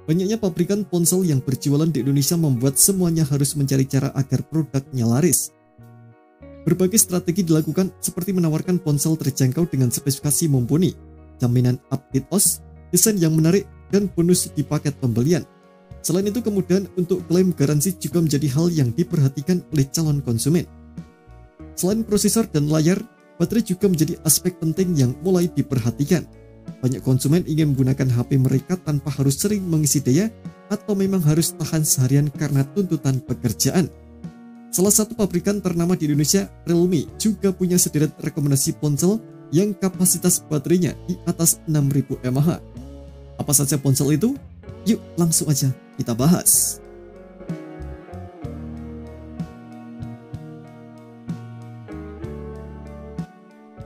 Banyaknya pabrikan ponsel yang berjualan di Indonesia membuat semuanya harus mencari cara agar produknya laris. Berbagai strategi dilakukan seperti menawarkan ponsel terjangkau dengan spesifikasi mumpuni, jaminan update OS, desain yang menarik, dan bonus di paket pembelian. Selain itu, kemudahan untuk klaim garansi juga menjadi hal yang diperhatikan oleh calon konsumen. Selain prosesor dan layar, baterai juga menjadi aspek penting yang mulai diperhatikan. Banyak konsumen ingin menggunakan HP mereka tanpa harus sering mengisi daya atau memang harus tahan seharian karena tuntutan pekerjaan. Salah satu pabrikan ternama di Indonesia, Realme, juga punya sederet rekomendasi ponsel yang kapasitas baterainya di atas 6000 mAh. Apa saja ponsel itu? Yuk langsung aja kita bahas.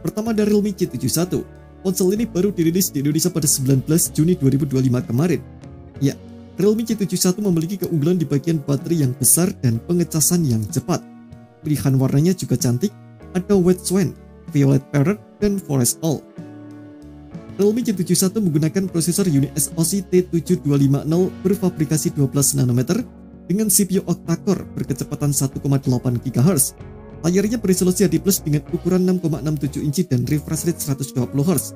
Pertama ada Realme C71. Ponsel ini baru dirilis di Indonesia pada 19 Juni 2025 kemarin. Ya, Realme C71 memiliki keunggulan di bagian baterai yang besar dan pengecasan yang cepat. Pilihan warnanya juga cantik, ada White Swan, Violet Parrot, dan Forest All. Realme C71 menggunakan prosesor UniSoC T7250 berfabrikasi 12 nanometer dengan CPU octa-core berkecepatan 1,8 GHz. Layarnya beresolusi HD+ dengan ukuran 6,67 inci dan refresh rate 120 Hz.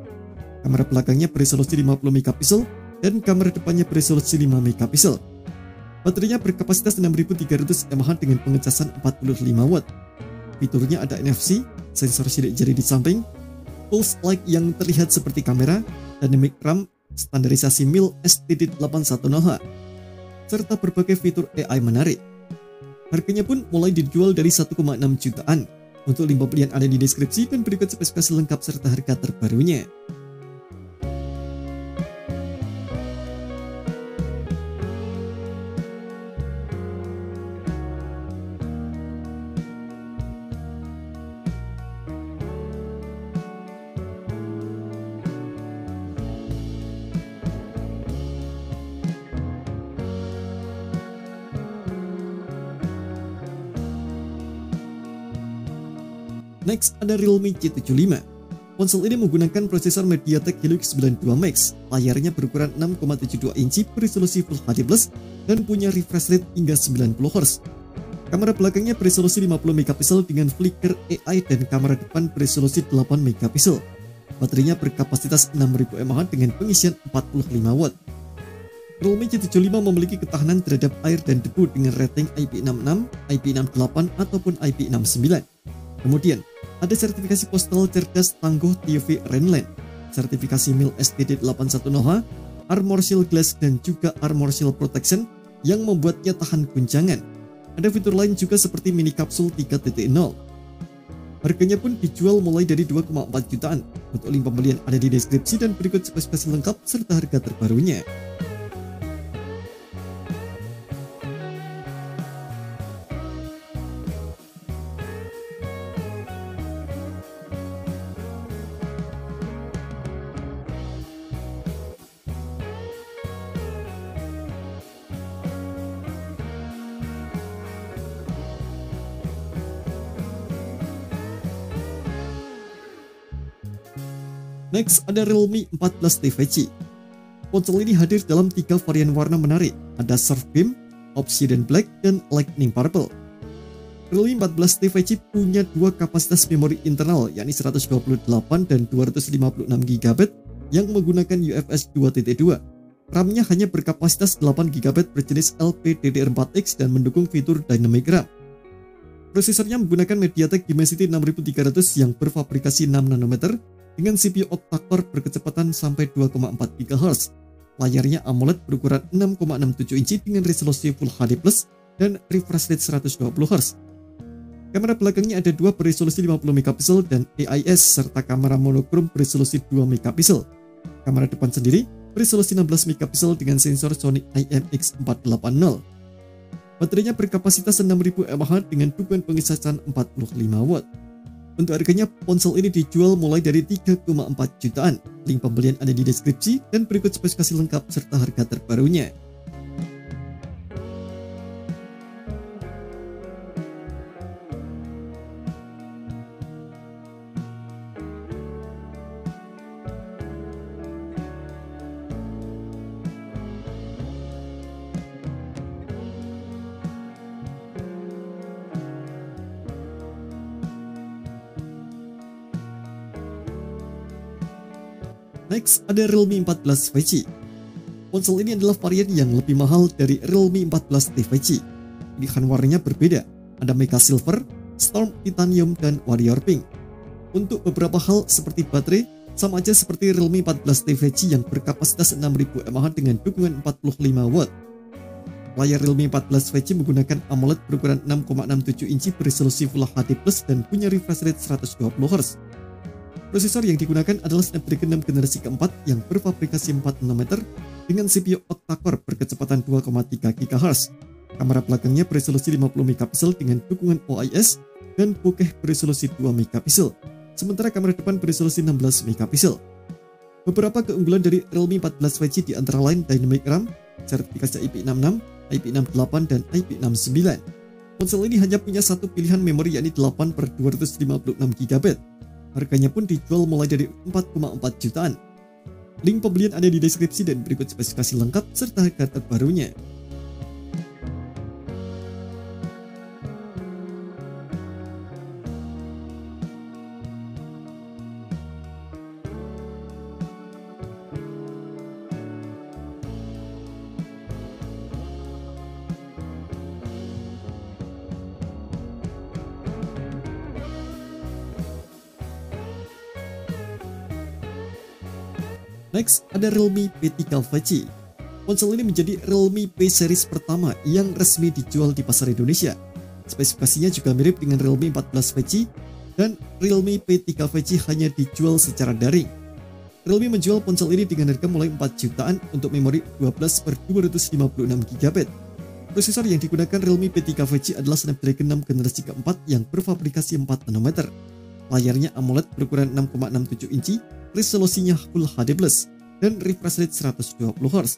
Kamera belakangnya beresolusi 50 megapiksel dan kamera depannya beresolusi 5 megapiksel. Baterainya berkapasitas 6300 mAh dengan pengecasan 45 watt. Fiturnya ada NFC, sensor sidik jari di samping, pulse light yang terlihat seperti kamera, dynamic RAM, standarisasi MIL STD810H, serta berbagai fitur AI menarik. Harganya pun mulai dijual dari 1,6 jutaan. Untuk link pembelian ada di deskripsi dan berikut spesifikasi lengkap serta harga terbarunya. Next ada Realme C75. Ponsel ini menggunakan prosesor MediaTek Helix 92 Max, layarnya berukuran 6,72 inci beresolusi Full HD+, dan punya refresh rate hingga 90 Hz. Kamera belakangnya beresolusi 50 megapiksel dengan flicker AI dan kamera depan beresolusi 8 megapiksel. Baterainya berkapasitas 6000 mAh dengan pengisian 45 watt. Realme C75 memiliki ketahanan terhadap air dan debu dengan rating IP66, IP68, ataupun IP69. Kemudian, ada sertifikasi postal cerdas tangguh TUV Rainland, sertifikasi MIL STD810H, Armor Shield Glass, dan juga Armor Shield Protection yang membuatnya tahan guncangan. Ada fitur lain juga seperti mini kapsul 3.0. Harganya pun dijual mulai dari 2,4 jutaan. Untuk link pembelian ada di deskripsi dan berikut spesifikasi lengkap serta harga terbarunya. Next ada Realme 14T 5G. Ponsel ini hadir dalam 3 varian warna menarik, ada Surf Beam, Obsidian Black, dan Lightning Purple. Realme 14T 5G punya 2 kapasitas memori internal, yakni 128 dan 256 GB yang menggunakan UFS 2.2. RAM-nya hanya berkapasitas 8 GB berjenis LPDDR4X dan mendukung fitur Dynamic RAM. Prosesornya menggunakan MediaTek Dimensity 6300 yang berfabrikasi 6 nanometer dengan CPU octa-core berkecepatan sampai 2,4 GHz. Layarnya AMOLED berukuran 6,67 inci dengan resolusi Full HD+ dan refresh rate 120 Hz. Kamera belakangnya ada 2 beresolusi 50 megapiksel dan AIS serta kamera monokrom beresolusi 2 megapiksel. Kamera depan sendiri beresolusi 16 megapiksel dengan sensor Sony IMX480. Baterainya berkapasitas 6000 mAh dengan dukungan pengisian 45 watt. Untuk harganya, ponsel ini dijual mulai dari 3,4 jutaan. Link pembelian ada di deskripsi dan berikut spesifikasi lengkap serta harga terbarunya. Next, ada Realme 14 5G. Ponsel ini adalah varian yang lebih mahal dari Realme 14T 5G. Pilihan warnanya berbeda, ada Mecha Silver, Storm Titanium, dan Warrior Pink. Untuk beberapa hal seperti baterai, sama aja seperti Realme 14T 5G yang berkapasitas 6000 mAh dengan dukungan 45 watt. Layar Realme 14 5G menggunakan AMOLED berukuran 6,67 inci beresolusi Full HD+ dan punya refresh rate 120Hz. Prosesor yang digunakan adalah Snapdragon 6 generasi keempat yang berfabrikasi 4 nanometer dengan CPU octa-core berkecepatan 2,3 GHz. Kamera belakangnya beresolusi 50 megapiksel dengan dukungan OIS dan bokeh beresolusi 2 megapiksel. Sementara kamera depan beresolusi 16 megapiksel. Beberapa keunggulan dari Realme 14 5G di antara lain Dynamic RAM, sertifikasi IP66, IP68, dan IP69. Ponsel ini hanya punya satu pilihan memori yakni 8/256 GB. Harganya pun dijual mulai dari 4,4 jutaan. Link pembelian ada di deskripsi dan berikut spesifikasi lengkap serta harga terbarunya. Next, ada Realme P3 5G. Ponsel ini menjadi Realme P series pertama yang resmi dijual di pasar Indonesia. Spesifikasinya juga mirip dengan Realme 14 5G dan Realme P3 5G hanya dijual secara daring. Realme menjual ponsel ini dengan harga mulai 4 jutaan untuk memori 12/256 GB. Prosesor yang digunakan Realme P3 5G adalah Snapdragon 6 generasi keempat yang berfabrikasi 4 nanometer. Layarnya AMOLED berukuran 6,67 inci, resolusinya Full HD+, dan refresh rate 120Hz.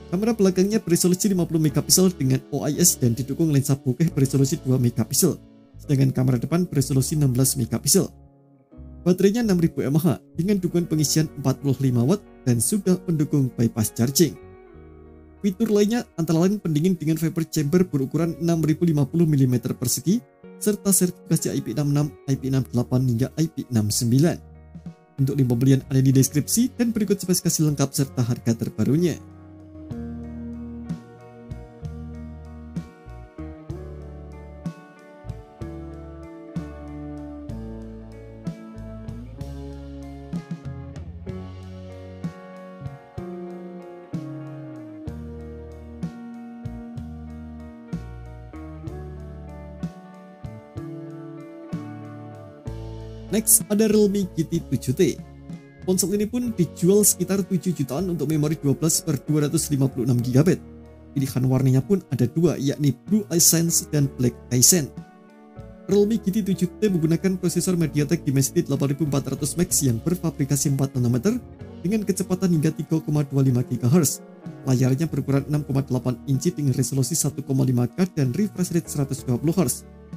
Kamera belakangnya beresolusi 50 megapiksel dengan OIS dan didukung lensa bokeh beresolusi 2 megapiksel, sedangkan kamera depan beresolusi 16 megapiksel. Baterainya 6000 mAh dengan dukungan pengisian 45 watt dan sudah mendukung bypass charging. Fitur lainnya antara lain pendingin dengan vapor chamber berukuran 6050 mm persegi, serta sertifikasi IP66, IP68, hingga IP69. Untuk link pembelian ada di deskripsi dan berikut spesifikasi lengkap serta harga terbarunya. Next, ada Realme GT 7T. Ponsel ini pun dijual sekitar 7 jutaan untuk memori 12/256 GB. Pilihan warnanya pun ada dua, yakni Blue Essence dan Black Essence. Realme GT 7T menggunakan prosesor MediaTek Dimensity 8400 Max yang berfabrikasi 4 nanometer dengan kecepatan hingga 3,25 GHz. Layarnya berukuran 6,8 inci dengan resolusi 1,5K dan refresh rate 120Hz.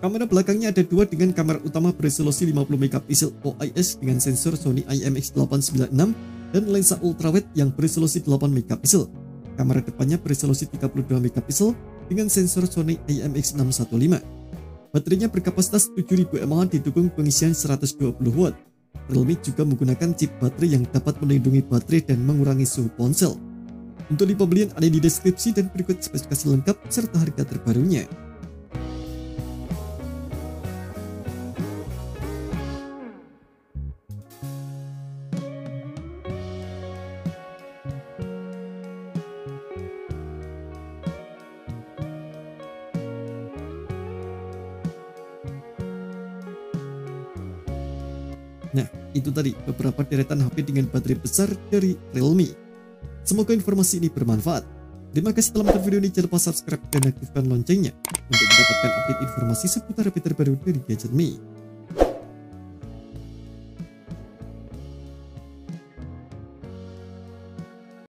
Kamera belakangnya ada dua dengan kamera utama beresolusi 50 megapiksel OIS dengan sensor Sony IMX896 dan lensa ultrawide yang beresolusi 8 megapiksel. Kamera depannya beresolusi 32 megapiksel dengan sensor Sony IMX615. Baterainya berkapasitas 7000 mAh didukung pengisian 120 watt. Realme juga menggunakan chip baterai yang dapat melindungi baterai dan mengurangi suhu ponsel. Untuk link pembelian ada di deskripsi dan berikut spesifikasi lengkap serta harga terbarunya. Nah, itu tadi beberapa deretan HP dengan baterai besar dari Realme. Semoga informasi ini bermanfaat. Terima kasih telah menonton video ini, jangan lupa subscribe dan aktifkan loncengnya untuk mendapatkan update informasi seputar HP terbaru dari Gadget Me.